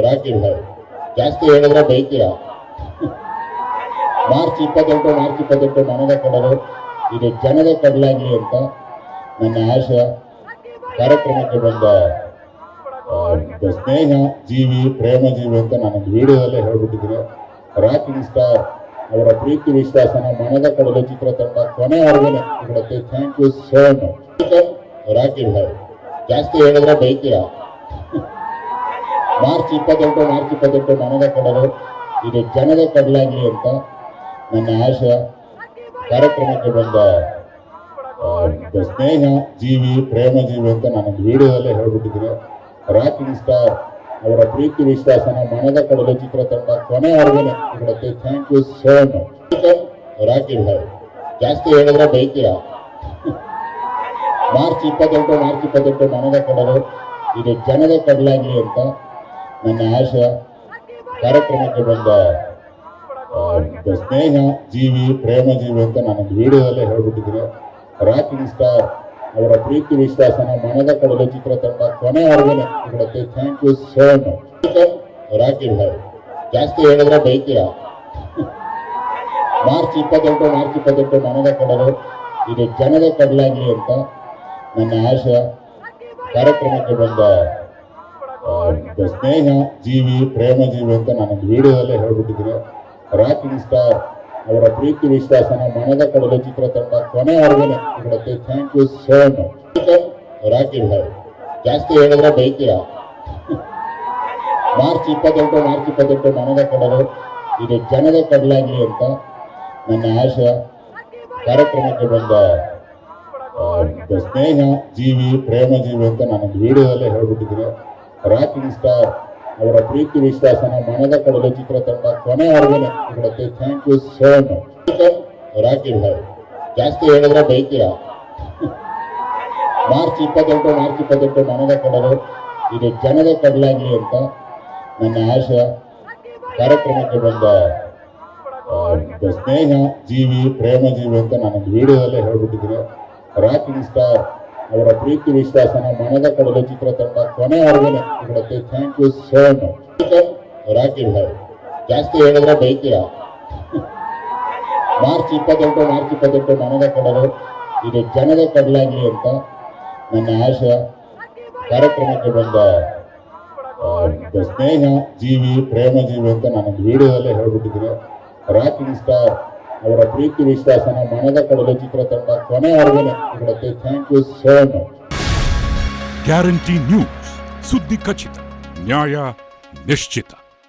ರಾಕಿ ಭಾಯ್ ಜಾಸ್ತಿ ಹೇಳಿದ್ರೆ ಬೈತೀರಾ. ಮಾರ್ಚ್ 28 ಮನದ ಕಡಲು, ಇದು ಜನದ ಕಡಲಾಗಲಿ ಅಂತ ನನ್ನ ಆಶಯ. ಕಾರ್ಯಕ್ರಮಕ್ಕೆ ಬಂದ ಸ್ನೇಹ ಜೀವಿ, ಪ್ರೇಮ ಜೀವಿ ಅಂತ ನಾನು ವಿಡಿಯೋದಲ್ಲೇ ಹೇಳ್ಬಿಟ್ಟಿದ್ದೀನಿ. ರಾಕಿಂಗ್ ಸ್ಟಾರ್ ಅವರ ಪ್ರೀತಿ ವಿಶ್ವಾಸನ ಮನದ ಕಡಲು ಚಿತ್ರತಂಡ ಕೊನೆವರೆಗೂ ಕೊಡುತ್ತೆ. Thank you so much. Rocky Bhai ಜಾಸ್ತಿ ಹೇಳಿದ್ರೆ ಬೈತೀರಾ. ಮಾರ್ಚ್ 28 ಮನದ ಕಡಲು, ಇದು ಜನದ ಕಡಲಾಗಲಿ ಅಂತ ನನ್ನ ಆಶಯ. ಕಾರ್ಯಕ್ರಮಕ್ಕೆ ಬಂದ ಸ್ನೇಹ ಜೀವಿ, ಪ್ರೇಮ ಜೀವಿ ಅಂತ ನಾನು ವಿಡಿಯೋದಲ್ಲೇ ಹೇಳ್ಬಿಟ್ಟಿದ್ದೀನಿ. ರಾಕಿಂಗ್ ಸ್ಟಾರ್ ಅವರ ಪ್ರೀತಿ ವಿಶ್ವಾಸನ ಮನದ ಕಡಲು ಚಿತ್ರತಂಡ ಕೊನೆವರೆಗೂ ಕೊಡುತ್ತೆ. Thank you so much. Rocky Bhai ಜಾಸ್ತಿ ಹೇಳಿದ್ರೆ ಬೈತೀರಾ. ಮಾರ್ಚ್ 28 ಮನದ ಕಡಲು, ಇದು ಜನದ ಕಡಲಾಗಲಿ ಅಂತ ನನ್ನ ಆಶಯ. ಕಾರ್ಯಕ್ರಮಕ್ಕೆ ಬಂದ ಸ್ನೇಹ ಜೀವಿ, ಪ್ರೇಮ ಜೀವಿ ಅಂತ ನಾನು ವಿಡಿಯೋದಲ್ಲೇ ಹೇಳ್ಬಿಟ್ಟಿದ್ದೀನಿ. ರಾಕಿಂಗ್ ಸ್ಟಾರ್ ಅವರ ಪ್ರೀತಿ ವಿಶ್ವಾಸನ ಮನದ ಕಡಲು ಚಿತ್ರತಂಡ ಕೊನೆವರೆಗೂ ಕೊಡುತ್ತೆ. Thank you so much. Rocky Bhai ಜಾಸ್ತಿ ಹೇಳಿದ್ರೆ ಬೈತೀರಾ. ಮಾರ್ಚ್ 28 ಮನದ ಕಡಲು, ಇದು ಜನದ ಕಡಲಾಗಲಿ ಅಂತ ನನ್ನ ಆಶಯ. ಕಾರ್ಯಕ್ರಮಕ್ಕೆ ಬಂದ ಸ್ನೇಹ ಜೀವಿ, ಪ್ರೇಮ ಜೀವಿ ಅಂತ ನಾನು ವಿಡಿಯೋದಲ್ಲೇ ಹೇಳ್ಬಿಟ್ಟಿದ್ದೀನಿ. ರಾಕಿಂಗ್ ಸ್ಟಾರ್ ಅವರ ಪ್ರೀತಿ ವಿಶ್ವಾಸನ ಮನದ ಕಡಲು ಚಿತ್ರತಂಡ ಕೊನೆವರೆಗೂ ಕೊಡುತ್ತೆ. Thank you so much. Rocky Bhai ಜಾಸ್ತಿ ಹೇಳಿದ್ರೆ ಬೈತೀರಾ. ಮಾರ್ಚ್ 28 ಮನದ ಕಡಲು, ಇದು ಜನದ ಕಡಲಾಗಲಿ ಅಂತ ನನ್ನ ಆಶಯ. ಕಾರ್ಯಕ್ರಮಕ್ಕೆ ಬಂದ ಸ್ನೇಹ ಜೀವಿ, ಪ್ರೇಮ ಜೀವಿ ಅಂತ ನಾನು ವಿಡಿಯೋದಲ್ಲೇ ಹೇಳ್ಬಿಟ್ಟಿದ್ದೀನಿ. ರಾಕಿಂಗ್ ಸ್ಟಾರ್ ಅವರ ಪ್ರೀತಿ ವಿಶ್ವಾಸನ ಮನದ ಕಡಲು ಚಿತ್ರತಂಡ ಕೊನೆವರೆಗೂ ಕೊಡುತ್ತೆ. Thank you so much. Rocky Bhai ಜಾಸ್ತಿ ಹೇಳಿದ್ರೆ ಬೈತೀರಾ. ಮಾರ್ಚ್ 28 ಮನದ ಕಡಲು, ಇದು ಜನದ ಕಡಲಾಗಲಿ ಅಂತ ನನ್ನ ಆಶಯ. ಕಾರ್ಯಕ್ರಮಕ್ಕೆ ಬಂದ ಸ್ನೇಹ ಜೀವಿ, ಪ್ರೇಮ ಜೀವಿ ಅಂತ ನಾನು ವಿಡಿಯೋದಲ್ಲೇ ಹೇಳ್ಬಿಟ್ಟಿದ್ದೀನಿ. ರಾಕಿಂಗ್ ಸ್ಟಾರ್ ಅವರ ಪ್ರೀತಿ ವಿಶ್ವಾಸನ ಮನದ ಕಡಲು ಚಿತ್ರತಂಡ ಕೊನೆವರೆಗೂ ಕೊಡುತ್ತೆ. Thank you so much. Rocky Bhai ಜಾಸ್ತಿ ಹೇಳಿದ್ರೆ ಬೈತೀರಾ. ಮಾರ್ಚ್ 28 ಮನದ ಕಡಲು, ಇದು ಜನದ ಕಡಲಾಗಲಿ ಅಂತ ನನ್ನ ಆಶಯ. ಕಾರ್ಯಕ್ರಮಕ್ಕೆ ಬಂದ ಸ್ನೇಹ ಜೀವಿ, ಪ್ರೇಮ ಜೀವಿ ಅಂತ ನಾನು ವಿಡಿಯೋದಲ್ಲೇ ಹೇಳ್ಬಿಟ್ಟಿದ್ದೀನಿ. ರಾಕಿಂಗ್ ಸ್ಟಾರ್ ಅವರ ಪ್ರೀತಿ ವಿಶ್ವಾಸನ ಮನದ ಕಡಲು ಚಿತ್ರತಂಡ ಕೊನೆವರೆಗೂ ಕೊಡುತ್ತೆ. Thank you so much. Guarantee news, ಸುದ್ದಿ ಖಚಿತ, ನ್ಯಾಯ ನಿಶ್ಚಿತ.